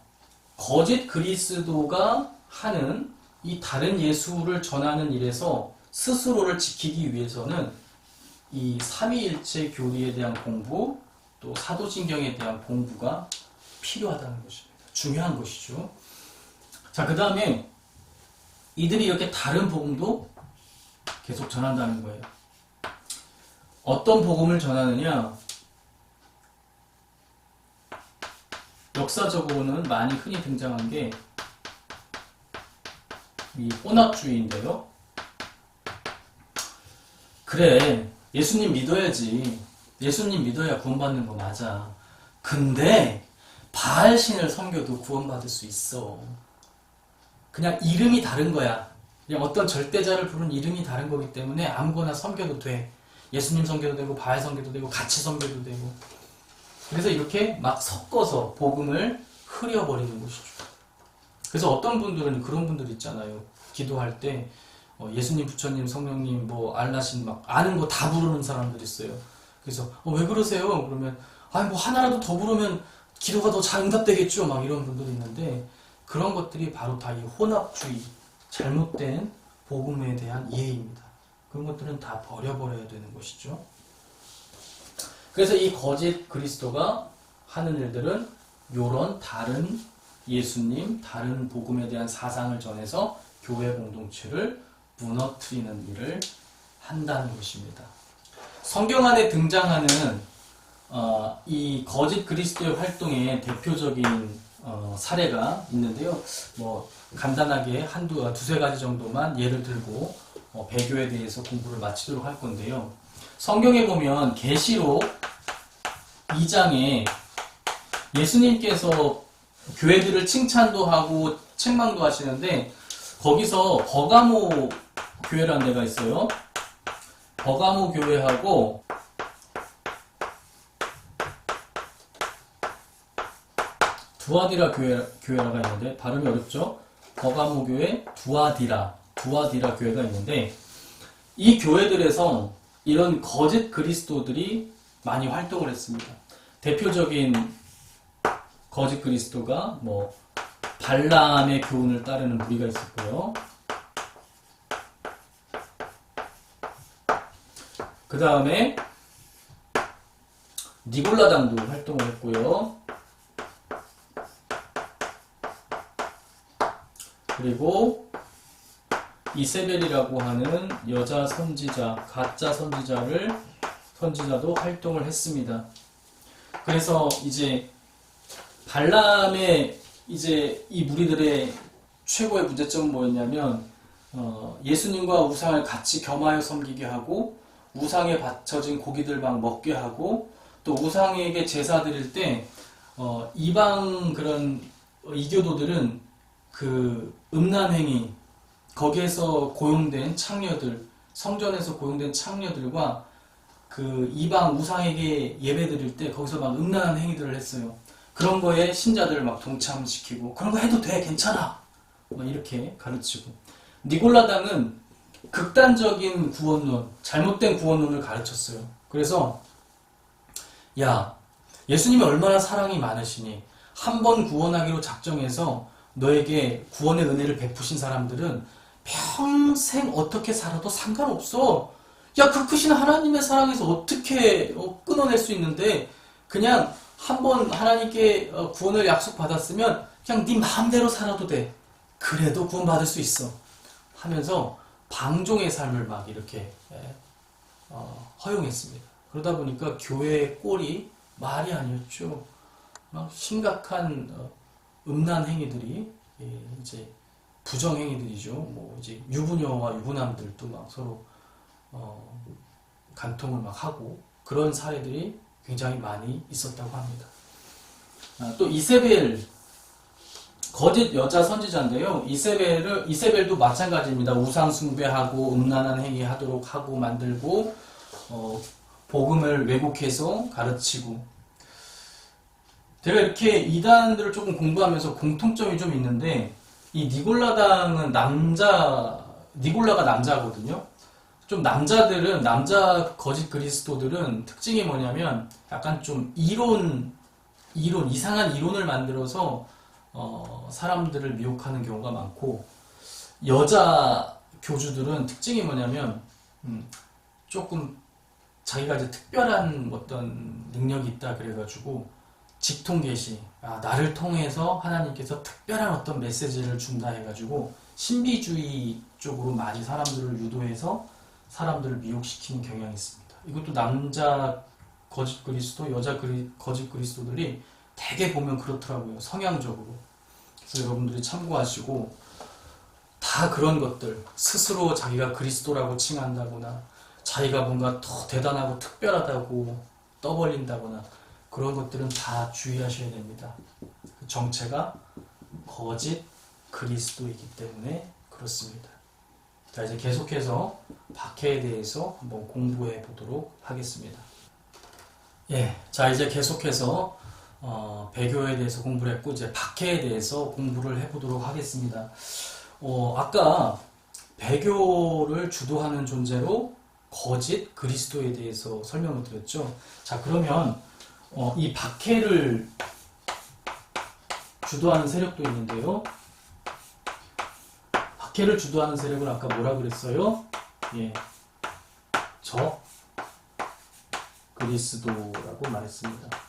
거짓 그리스도가 하는 이 다른 예수를 전하는 일에서 스스로를 지키기 위해서는 이 삼위일체 교리에 대한 공부, 또 사도신경에 대한 공부가 필요하다는 것입니다. 중요한 것이죠. 자, 그 다음에 이들이 이렇게 다른 복음도 계속 전한다는 거예요. 어떤 복음을 전하느냐? 역사적으로는 많이 흔히 등장한 게 이 혼합주의인데요. 그래, 예수님 믿어야지. 예수님 믿어야 구원받는 거 맞아. 근데 바알신을 섬겨도 구원받을 수 있어. 그냥 이름이 다른 거야. 그냥 어떤 절대자를 부른 이름이 다른 거기 때문에 아무거나 섬겨도 돼. 예수님 섬겨도 되고 바알 섬겨도 되고 같이 섬겨도 되고. 그래서 이렇게 막 섞어서 복음을 흐려버리는 것이죠. 그래서 어떤 분들은 그런 분들 있잖아요. 기도할 때 예수님, 부처님, 성령님, 뭐 알라신 막 아는 거 다 부르는 사람들 있어요. 그래서 왜 그러세요? 그러면 아니 뭐 하나라도 더 부르면 기도가 더 잘 응답되겠죠. 막 이런 분들이 있는데, 그런 것들이 바로 다 이 혼합주의, 잘못된 복음에 대한 이해입니다. 그런 것들은 다 버려버려야 되는 것이죠. 그래서 이 거짓 그리스도가 하는 일들은 요런 다른 예수님, 다른 복음에 대한 사상을 전해서 교회 공동체를 무너뜨리는 일을 한다는 것입니다. 성경 안에 등장하는 이 거짓 그리스도의 활동의 대표적인 사례가 있는데요. 뭐 간단하게 두세 가지 정도만 예를 들고 배교에 대해서 공부를 마치도록 할 건데요. 성경에 보면 계시록 2장에 예수님께서 교회들을 칭찬도 하고 책망도 하시는데, 거기서 버가모 교회라는 데가 있어요. 버가모 교회하고 두아디라 교회라가 있는데, 발음이 어렵죠? 버가모 교회, 두아디라 교회가 있는데, 이 교회들에서 이런 거짓 그리스도들이 많이 활동을 했습니다. 대표적인 거짓 그리스도가 뭐 발람의 교훈을 따르는 무리가 있었고요. 그 다음에 니골라당도 활동을 했고요. 그리고 이세벨이라고 하는 여자 선지자, 가짜 선지자도 활동을 했습니다. 그래서 이제 발람의 이제 이 무리들의 최고의 문제점은 뭐였냐면, 예수님과 우상을 같이 겸하여 섬기게 하고, 우상에 바쳐진 고기들 막 먹게 하고, 또 우상에게 제사 드릴 때 이방 그런 이교도들은 그 음란행위, 거기에서 고용된 창녀들, 성전에서 고용된 창녀들과 그 이방 우상에게 예배 드릴 때 거기서 막 음란한 행위들을 했어요. 그런 거에 신자들을 막 동참시키고, 그런 거 해도 돼, 괜찮아, 막 이렇게 가르치고. 니골라당은 극단적인 구원론, 잘못된 구원론을 가르쳤어요. 그래서 야, 예수님이 얼마나 사랑이 많으시니 한 번 구원하기로 작정해서 너에게 구원의 은혜를 베푸신 사람들은 평생 어떻게 살아도 상관없어. 야, 그 크신 하나님의 사랑에서 어떻게 끊어낼 수 있는데, 그냥 한번 하나님께 구원을 약속받았으면 그냥 네 마음대로 살아도 돼. 그래도 구원받을 수 있어. 하면서 방종의 삶을 막 이렇게 허용했습니다. 그러다 보니까 교회의 꼴이 말이 아니었죠. 막 심각한 음란 행위들이, 이제 부정 행위들이죠. 뭐 이제 유부녀와 유부남들도 막 서로 간통을 막 하고, 그런 사례들이 굉장히 많이 있었다고 합니다. 또 이세벨 거짓 여자 선지자인데요. 이세벨도 마찬가지입니다. 우상 숭배하고 음란한 행위 하도록 하고 만들고 복음을 왜곡해서 가르치고. 제가 이렇게 이단들을 조금 공부하면서 공통점이 좀 있는데 이 니골라당은 니골라가 남자거든요. 좀 남자 거짓 그리스도들은 특징이 뭐냐면 약간 좀 이상한 이론을 만들어서 사람들을 미혹하는 경우가 많고, 여자 교주들은 특징이 뭐냐면 조금 자기가 이제 특별한 어떤 능력이 있다 그래가지고 직통 계시, 나를 통해서 하나님께서 특별한 어떤 메시지를 준다 해가지고 신비주의 쪽으로 많이 사람들을 유도해서 사람들을 미혹시키는 경향이 있습니다. 이것도 남자 거짓 그리스도, 여자 거짓 그리스도들이 대개 보면 그렇더라고요. 성향적으로. 그래서 여러분들이 참고하시고, 다 그런 것들, 스스로 자기가 그리스도라고 칭한다거나 자기가 뭔가 더 대단하고 특별하다고 떠벌린다거나 그런 것들은 다 주의하셔야 됩니다. 그 정체가 거짓 그리스도이기 때문에 그렇습니다. 자, 이제 계속해서 박해에 대해서 한번 공부해 보도록 하겠습니다. 예, 자, 이제 계속해서 배교에 대해서 공부를 했고, 이제 박해에 대해서 공부를 해보도록 하겠습니다. 아까 배교를 주도하는 존재로 거짓 그리스도에 대해서 설명을 드렸죠. 자, 그러면 이 박해를 주도하는 세력도 있는데요. 박해를 주도하는 세력을 아까 뭐라 그랬어요? 예, 적 그리스도라고 말했습니다.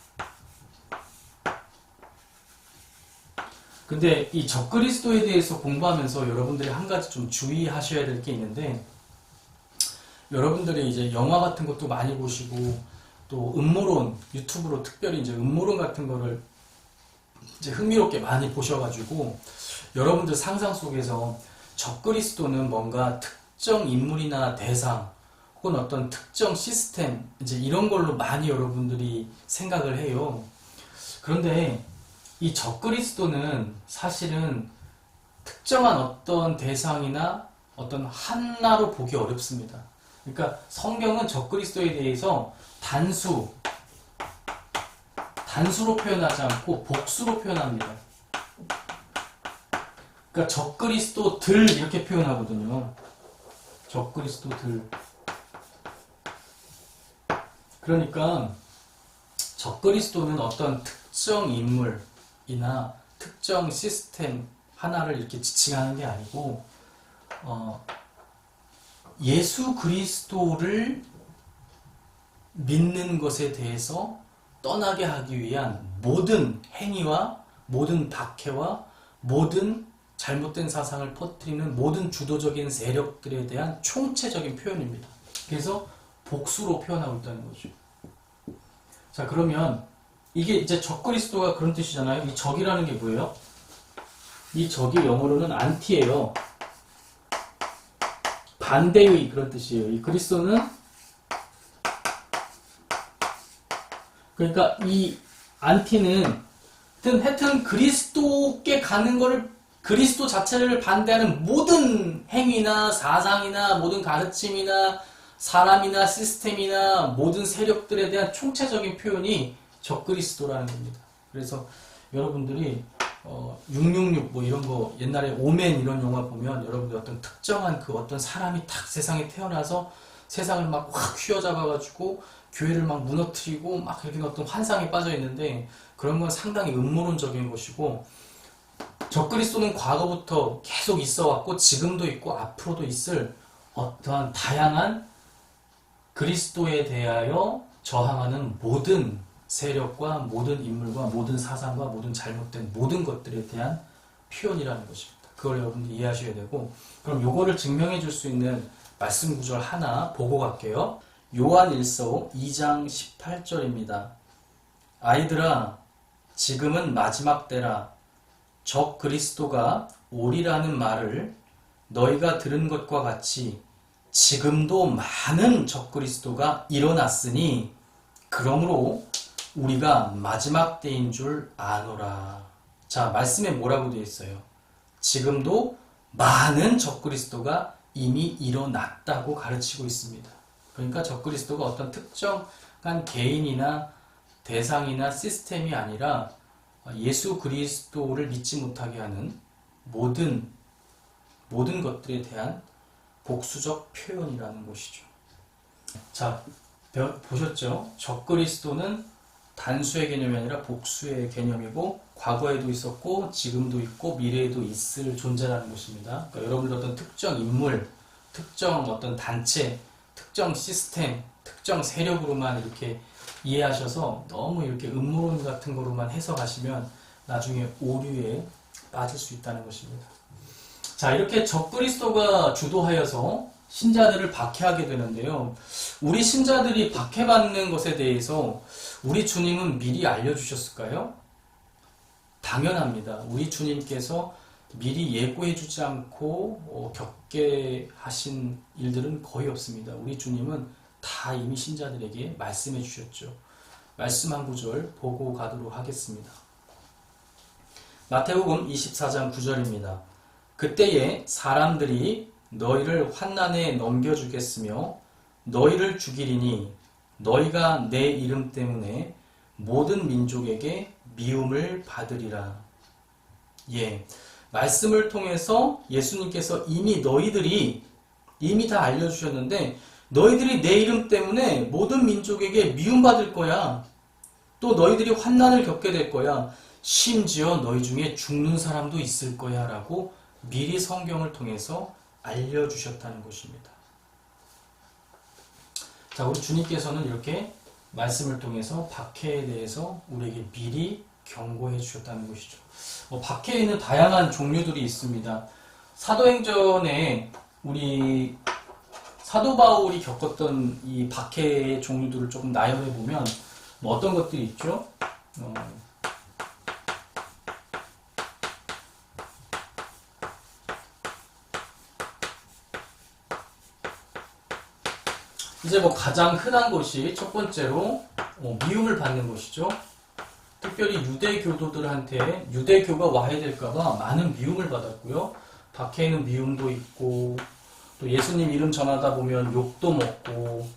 근데 이 적그리스도에 대해서 공부하면서 여러분들이 한 가지 좀 주의하셔야 될 게 있는데, 여러분들이 이제 영화 같은 것도 많이 보시고 또 음모론, 유튜브로 특별히 이제 음모론 같은 거를 이제 흥미롭게 많이 보셔가지고 여러분들 상상 속에서 적그리스도는 뭔가 특정 인물이나 대상 혹은 어떤 특정 시스템 이제 이런 걸로 많이 여러분들이 생각을 해요. 그런데 이 적그리스도는 사실은 특정한 어떤 대상이나 어떤 하나로 보기 어렵습니다. 그러니까 성경은 적그리스도에 대해서 단수로 표현하지 않고 복수로 표현합니다. 그러니까 적그리스도들 이렇게 표현하거든요. 적그리스도들. 그러니까 적그리스도는 어떤 특정 인물이나 특정 시스템 하나를 이렇게 지칭하는 게 아니고 예수 그리스도를 믿는 것에 대해서 떠나게 하기 위한 모든 행위와 모든 박해와 모든 잘못된 사상을 퍼뜨리는 모든 주도적인 세력들에 대한 총체적인 표현입니다. 그래서 복수로 표현하고 있다는 거죠. 자, 그러면 이게 이제 적그리스도가 그런 뜻이잖아요. 이 적이라는 게 뭐예요? 이 적이 영어로는 안티예요. 반대의 그런 뜻이에요. 이 그리스도는, 그러니까 이 안티는 하여튼 그리스도께 가는 거를, 그리스도 자체를 반대하는 모든 행위나 사상이나 모든 가르침이나 사람이나 시스템이나 모든 세력들에 대한 총체적인 표현이 적그리스도라는 겁니다. 그래서 여러분들이 666 뭐 이런 거, 옛날에 오맨 이런 영화 보면 여러분들 어떤 특정한 그 어떤 사람이 딱 세상에 태어나서 세상을 막 확 휘어잡아가지고 교회를 막 무너뜨리고 막 이렇게 어떤 환상에 빠져 있는데, 그런 건 상당히 음모론적인 것이고, 적그리스도는 과거부터 계속 있어 왔고 지금도 있고 앞으로도 있을 어떠한 다양한 그리스도에 대하여 저항하는 모든 세력과 모든 인물과 모든 사상과 모든 잘못된 모든 것들에 대한 표현이라는 것입니다. 그걸 여러분들이 이해하셔야 되고, 그럼 요거를 증명해 줄 수 있는 말씀 구절 하나 보고 갈게요. 요한일서 2장 18절입니다. 아이들아, 지금은 마지막 때라. 적 그리스도가 오리라는 말을 너희가 들은 것과 같이 지금도 많은 적 그리스도가 일어났으니 그러므로 우리가 마지막 때인 줄 아노라. 자, 말씀에 뭐라고 되어 있어요? 지금도 많은 적그리스도가 이미 일어났다고 가르치고 있습니다. 그러니까 적그리스도가 어떤 특정한 개인이나 대상이나 시스템이 아니라 예수 그리스도를 믿지 못하게 하는 모든 것들에 대한 복수적 표현이라는 것이죠. 자, 보셨죠? 적그리스도는 단수의 개념이 아니라 복수의 개념이고 과거에도 있었고 지금도 있고 미래에도 있을 존재라는 것입니다. 그러니까 여러분들 어떤 특정 인물, 특정 어떤 단체, 특정 시스템, 특정 세력으로만 이렇게 이해하셔서 너무 이렇게 음모론 같은 거로만 해석하시면 나중에 오류에 빠질 수 있다는 것입니다. 자, 이렇게 적그리스도가 주도하여서 신자들을 박해하게 되는데요. 우리 신자들이 박해받는 것에 대해서 우리 주님은 미리 알려주셨을까요? 당연합니다. 우리 주님께서 미리 예고해주지 않고 겪게 하신 일들은 거의 없습니다. 우리 주님은 다 이미 신자들에게 말씀해 주셨죠. 말씀 한 구절 보고 가도록 하겠습니다. 마태복음 24장 9절입니다. 그때에 사람들이 너희를 환난에 넘겨주겠으며 너희를 죽이리니 너희가 내 이름 때문에 모든 민족에게 미움을 받으리라. 예, 말씀을 통해서 예수님께서 이미 다 알려주셨는데 너희들이 내 이름 때문에 모든 민족에게 미움받을 거야. 또 너희들이 환난을 겪게 될 거야. 심지어 너희 중에 죽는 사람도 있을 거야 라고 미리 성경을 통해서 알려주셨다는 것입니다. 자, 우리 주님께서는 이렇게 말씀을 통해서 박해에 대해서 우리에게 미리 경고해 주셨다는 것이죠. 박해에는 다양한 종류들이 있습니다. 사도행전에 우리 사도 바울이 겪었던 이 박해의 종류들을 조금 나열해 보면 어떤 것들이 있죠? 이제 가장 흔한 것이 첫 번째로 미움을 받는 것이죠. 특별히 유대교도들한테 유대교가 와해될까봐 많은 미움을 받았고요. 박해에는 미움도 있고 또 예수님 이름 전하다 보면 욕도 먹고.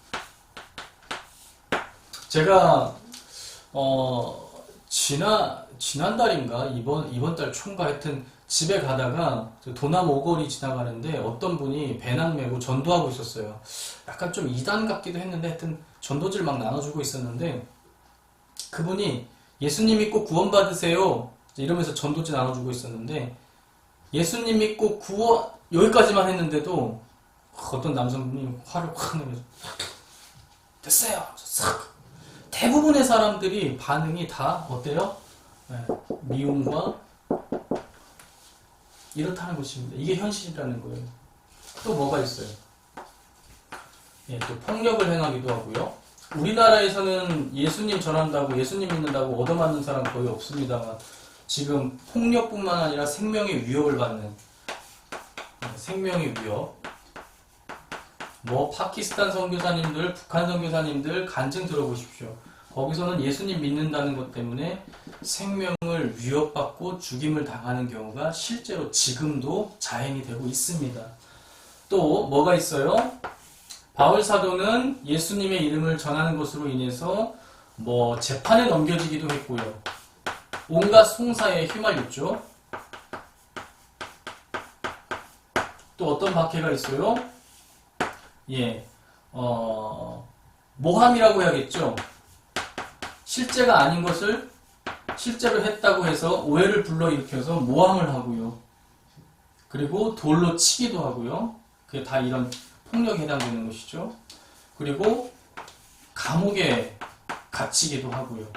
제가 지난달인가 이번 달 초인가 하여튼 집에 가다가 도남 오거리 지나가는데 어떤 분이 배낭 메고 전도하고 있었어요. 약간 좀 이단 같기도 했는데 하여튼 전도지를 막 나눠주고 있었는데 그분이 예수님 믿고 구원 받으세요 이러면서 전도지 나눠주고 있었는데 예수님 믿고 구원 여기까지만 했는데도 어떤 남성분이 화를 확 내면서 됐어요. 싹 대부분의 사람들이 반응이 다 어때요? 네, 미움과 이렇다는 것입니다. 이게 현실이라는 거예요. 또 뭐가 있어요? 예, 또 폭력을 행하기도 하고요. 우리나라에서는 예수님 전한다고 예수님 믿는다고 얻어맞는 사람 거의 없습니다만 지금 폭력뿐만 아니라 생명의 위협을 받는 생명의 위협. 파키스탄 선교사님들, 북한 선교사님들 간증 들어보십시오. 거기서는 예수님 믿는다는 것 때문에 생명을 위협받고 죽임을 당하는 경우가 실제로 지금도 자행이 되고 있습니다. 또 뭐가 있어요? 바울 사도는 예수님의 이름을 전하는 것으로 인해서 재판에 넘겨지기도 했고요. 온갖 송사에 휘말렸죠. 또 어떤 박해가 있어요? 예, 모함이라고 해야겠죠. 실제가 아닌 것을 실제로 했다고 해서 오해를 불러일으켜서 모함을 하고요. 그리고 돌로 치기도 하고요. 그게 다 이런 폭력에 해당되는 것이죠. 그리고 감옥에 갇히기도 하고요.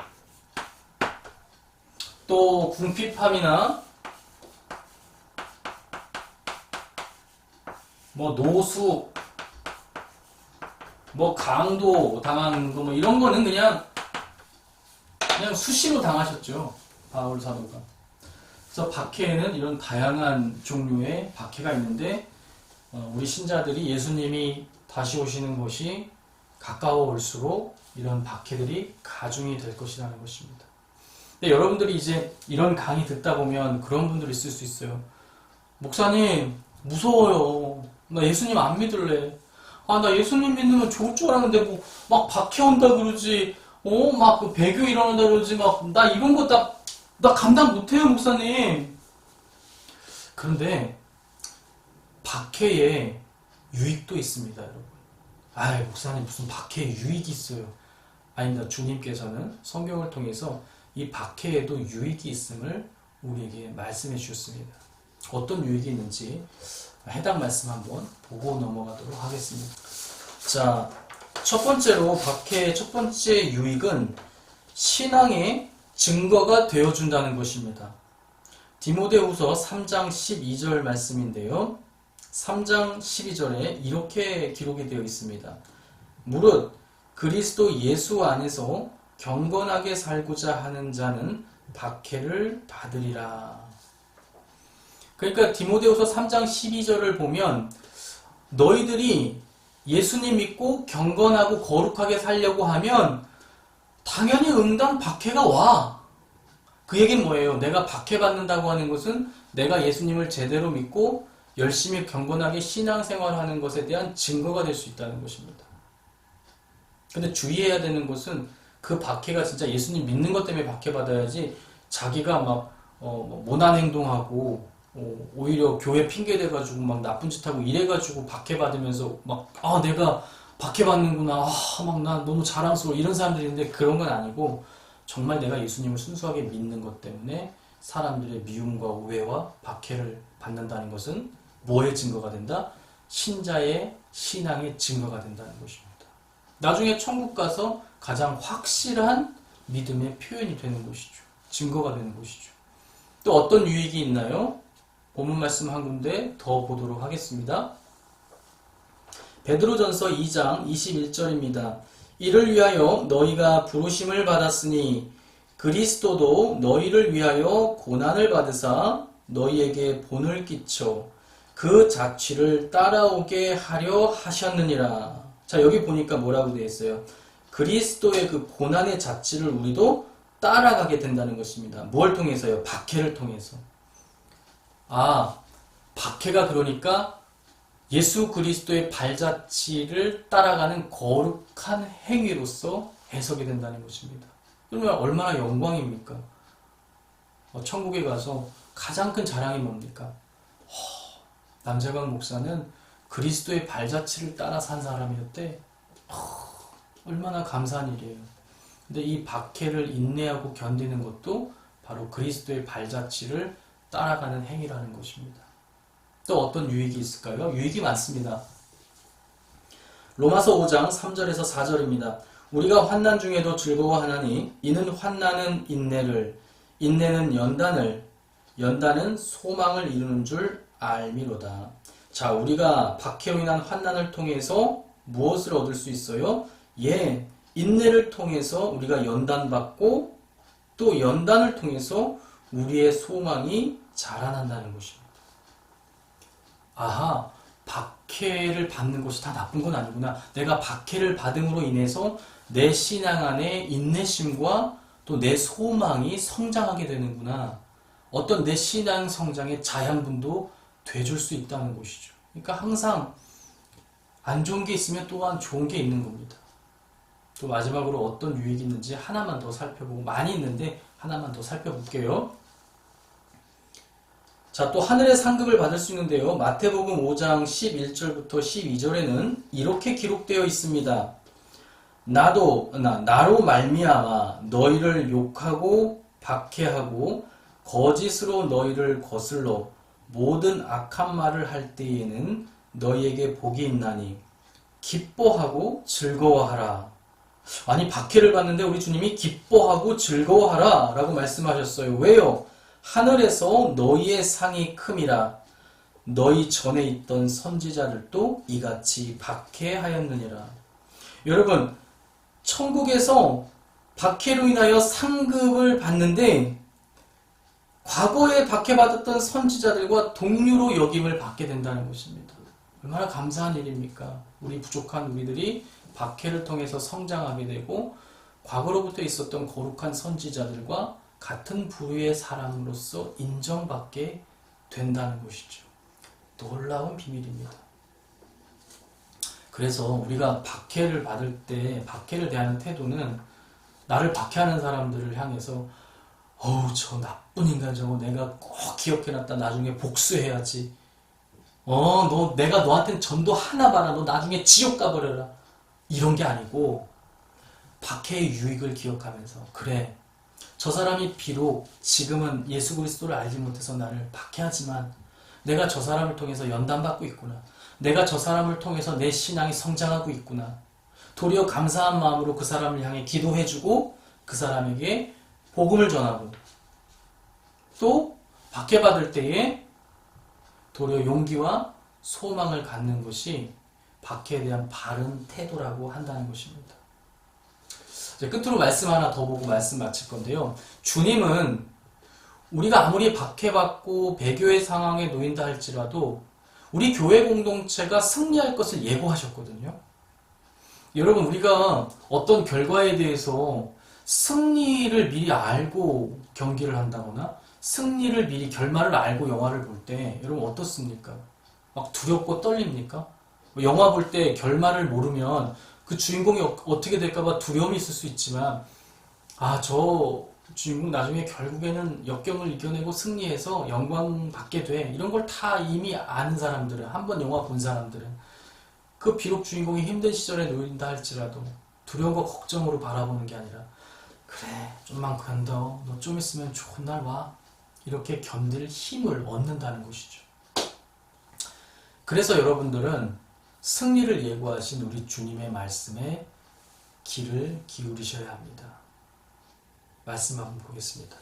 또 궁핍함이나 노수, 강도 당하는 거 이런 거는 그냥 수시로 당하셨죠. 바울 사도가. 그래서 박해에는 이런 다양한 종류의 박해가 있는데 우리 신자들이 예수님이 다시 오시는 것이 가까워 올수록 이런 박해들이 가중이 될 것이라는 것입니다. 근데 여러분들이 이제 이런 강의 듣다 보면 그런 분들이 있을 수 있어요. 목사님, 무서워요. 나 예수님 안 믿을래. 아, 나 예수님 믿으면 좋을 줄 알았는데, 뭐, 막 박해온다 그러지, 막 그 배교 일어난다 그러지, 막, 나 이런 거 나 감당 못해요, 목사님. 그런데, 박해에 유익도 있습니다, 여러분. 아이, 목사님 무슨 박해에 유익이 있어요. 아닙니다. 주님께서는 성경을 통해서 이 박해에도 유익이 있음을 우리에게 말씀해 주셨습니다. 어떤 유익이 있는지 해당 말씀 한번 보고 넘어가도록 하겠습니다. 자, 첫 번째로 박해의 첫 번째 유익은 신앙의 증거가 되어준다는 것입니다. 디모데후서 3장 12절 말씀인데요. 3장 12절에 이렇게 기록이 되어 있습니다. 무릇 그리스도 예수 안에서 경건하게 살고자 하는 자는 박해를 받으리라. 그러니까 디모데후서 3장 12절을 보면 너희들이 예수님 믿고 경건하고 거룩하게 살려고 하면 당연히 응당 박해가 와. 그 얘기는 뭐예요? 내가 박해받는다고 하는 것은 내가 예수님을 제대로 믿고 열심히 경건하게 신앙생활하는 것에 대한 증거가 될 수 있다는 것입니다. 근데 주의해야 되는 것은 그 박해가 진짜 예수님 믿는 것 때문에 박해받아야지 자기가 막 모난 행동하고 오히려 교회 핑계대가지고 막 나쁜 짓 하고 이래가지고 박해받으면서 막 내가 박해받는구나, 막 나 너무 자랑스러워 이런 사람들이 있는데 그런 건 아니고 정말 내가 예수님을 순수하게 믿는 것 때문에 사람들의 미움과 오해와 박해를 받는다는 것은 뭐의 증거가 된다? 신자의 신앙의 증거가 된다는 것입니다. 나중에 천국 가서 가장 확실한 믿음의 표현이 되는 것이죠. 증거가 되는 것이죠. 또 어떤 유익이 있나요? 본문 말씀 한 군데 더 보도록 하겠습니다. 베드로전서 2장 21절입니다. 이를 위하여 너희가 부르심을 받았으니 그리스도도 너희를 위하여 고난을 받으사 너희에게 본을 끼쳐 그 자취를 따라오게 하려 하셨느니라. 자, 여기 보니까 뭐라고 되어 있어요? 그리스도의 그 고난의 자취를 우리도 따라가게 된다는 것입니다. 뭘 통해서요? 박해를 통해서. 박해가 그러니까 예수 그리스도의 발자취를 따라가는 거룩한 행위로서 해석이 된다는 것입니다. 그러면 얼마나 영광입니까? 천국에 가서 가장 큰 자랑이 뭡니까? 남재광 목사는 그리스도의 발자취를 따라 산 사람이었대. 얼마나 감사한 일이에요. 근데 이 박해를 인내하고 견디는 것도 바로 그리스도의 발자취를 따라가는 행위라는 것입니다. 또 어떤 유익이 있을까요? 유익이 많습니다. 로마서 5장 3절에서 4절입니다. 우리가 환난 중에도 즐거워하나니 이는 환난은 인내를, 인내는 연단을, 연단은 소망을 이루는 줄 알미로다. 자, 우리가 박해로 인한 환난을 통해서 무엇을 얻을 수 있어요? 인내를 통해서 우리가 연단받고 또 연단을 통해서 우리의 소망이 자라난다는 것입니다. 박해를 받는 것이 다 나쁜 건 아니구나. 내가 박해를 받음으로 인해서 내 신앙 안에 인내심과 또 내 소망이 성장하게 되는구나. 어떤 내 신앙 성장의 자양분도 돼줄 수 있다는 것이죠. 그러니까 항상 안 좋은 게 있으면 또한 좋은 게 있는 겁니다. 또 마지막으로 어떤 유익이 있는지 하나만 더 살펴보고, 많이 있는데 하나만 더 살펴볼게요. 자, 또 하늘의 상급을 받을 수 있는데요. 마태복음 5장 11절부터 12절에는 이렇게 기록되어 있습니다. 나로 말미암아 너희를 욕하고 박해하고 거짓으로 너희를 거슬러 모든 악한 말을 할 때에는 너희에게 복이 있나니 기뻐하고 즐거워하라. 아니, 박해를 받는데 우리 주님이 기뻐하고 즐거워하라 라고 말씀하셨어요. 왜요? 하늘에서 너희의 상이 큼이라. 너희 전에 있던 선지자들도 이같이 박해하였느니라. 여러분, 천국에서 박해로 인하여 상급을 받는데 과거에 박해받았던 선지자들과 동료로 여김을 받게 된다는 것입니다. 얼마나 감사한 일입니까? 우리 부족한 우리들이 박해를 통해서 성장하게 되고 과거로부터 있었던 거룩한 선지자들과 같은 부류의 사람으로서 인정받게 된다는 것이죠. 놀라운 비밀입니다. 그래서 우리가 박해를 받을 때 박해를 대하는 태도는 나를 박해하는 사람들을 향해서 어우 저 나쁜 인간 저거 내가 꼭 기억해놨다 나중에 복수해야지. 너 내가 너한테는 전도 하나 봐라. 너 나중에 지옥 가버려라. 이런 게 아니고 박해의 유익을 기억하면서 그래 저 사람이 비록 지금은 예수 그리스도를 알지 못해서 나를 박해하지만 내가 저 사람을 통해서 연단받고 있구나. 내가 저 사람을 통해서 내 신앙이 성장하고 있구나. 도리어 감사한 마음으로 그 사람을 향해 기도해주고 그 사람에게 복음을 전하고 또 박해받을 때에 도리어 용기와 소망을 갖는 것이 박해에 대한 바른 태도라고 한다는 것입니다. 이제 끝으로 말씀 하나 더 보고 말씀 마칠 건데요. 주님은 우리가 아무리 박해받고 배교의 상황에 놓인다 할지라도 우리 교회 공동체가 승리할 것을 예고하셨거든요. 여러분 우리가 어떤 결과에 대해서 승리를 미리 알고 경기를 한다거나 승리를 미리 결말을 알고 영화를 볼 때 여러분 어떻습니까? 막 두렵고 떨립니까? 영화 볼 때 결말을 모르면 그 주인공이 어떻게 될까봐 두려움이 있을 수 있지만 저 주인공 나중에 결국에는 역경을 이겨내고 승리해서 영광 받게 돼. 이런 걸 다 이미 아는 사람들은 한번 영화 본 사람들은 그 비록 주인공이 힘든 시절에 놓인다 할지라도 두려움과 걱정으로 바라보는 게 아니라 그래 좀만 견뎌. 너 좀 있으면 좋은 날 와. 이렇게 견딜 힘을 얻는다는 것이죠. 그래서 여러분들은 승리를 예고하신 우리 주님의 말씀에 귀를 기울이셔야 합니다. 말씀 한번 보겠습니다.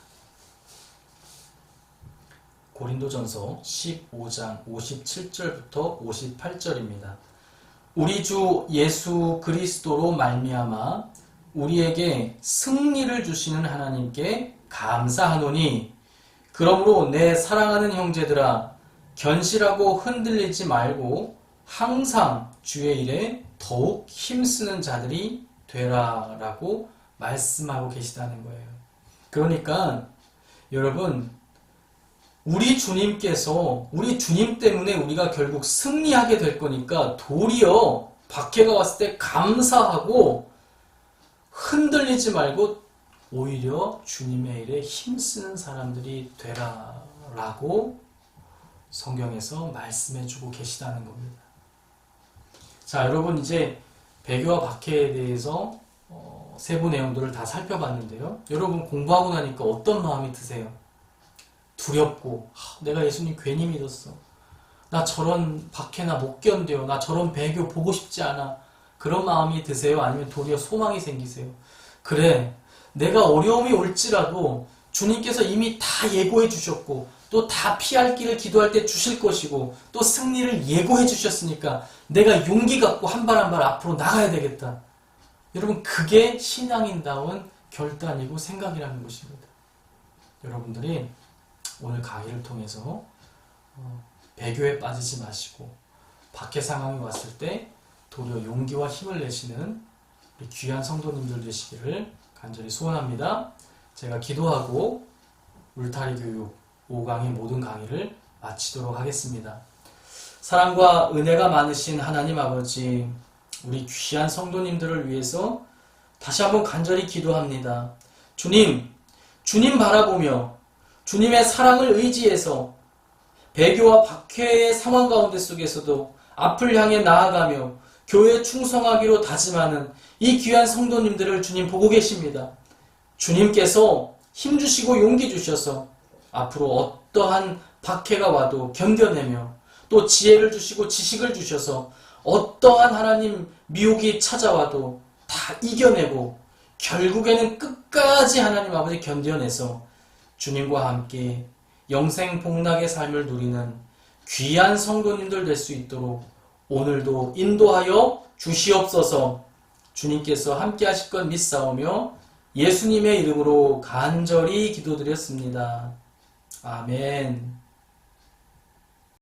고린도전서 15장 57절부터 58절입니다. 우리 주 예수 그리스도로 말미암아 우리에게 승리를 주시는 하나님께 감사하노니 그러므로 내 사랑하는 형제들아 견실하고 흔들리지 말고 항상 주의 일에 더욱 힘쓰는 자들이 되라라고 말씀하고 계시다는 거예요. 그러니까 여러분 우리 주님께서 우리 주님 때문에 우리가 결국 승리하게 될 거니까 도리어 박해가 왔을 때 감사하고 흔들리지 말고 오히려 주님의 일에 힘쓰는 사람들이 되라라고 성경에서 말씀해주고 계시다는 겁니다. 자, 여러분 이제 배교와 박해에 대해서 세부 내용들을 다 살펴봤는데요. 여러분 공부하고 나니까 어떤 마음이 드세요? 두렵고 내가 예수님 괜히 믿었어. 나 저런 박해나 못 견뎌. 나 저런 배교 보고 싶지 않아. 그런 마음이 드세요? 아니면 도리어 소망이 생기세요? 그래, 내가 어려움이 올지라도 주님께서 이미 다 예고해 주셨고 또 다 피할 길을 기도할 때 주실 것이고 또 승리를 예고해 주셨으니까 내가 용기 갖고 한 발 한 발 앞으로 나가야 되겠다. 여러분 그게 신앙인다운 결단이고 생각이라는 것입니다. 여러분들이 오늘 강의를 통해서 배교에 빠지지 마시고 박해 상황이 왔을 때 도리어 용기와 힘을 내시는 우리 귀한 성도님들 되시기를 간절히 소원합니다. 제가 기도하고 울타리 교육 5강의 모든 강의를 마치도록 하겠습니다. 사랑과 은혜가 많으신 하나님 아버지, 우리 귀한 성도님들을 위해서 다시 한번 간절히 기도합니다. 주님 바라보며 주님의 사랑을 의지해서 배교와 박해의 상황 가운데 속에서도 앞을 향해 나아가며 교회에 충성하기로 다짐하는 이 귀한 성도님들을 주님 보고 계십니다. 주님께서 힘주시고 용기 주셔서 앞으로 어떠한 박해가 와도 견뎌내며 또 지혜를 주시고 지식을 주셔서 어떠한 하나님 미혹이 찾아와도 다 이겨내고 결국에는 끝까지 하나님 아버지 견뎌내서 주님과 함께 영생복락의 삶을 누리는 귀한 성도님들 될 수 있도록 오늘도 인도하여 주시옵소서. 주님께서 함께 하실 것 믿사오며 예수님의 이름으로 간절히 기도드렸습니다. 아멘.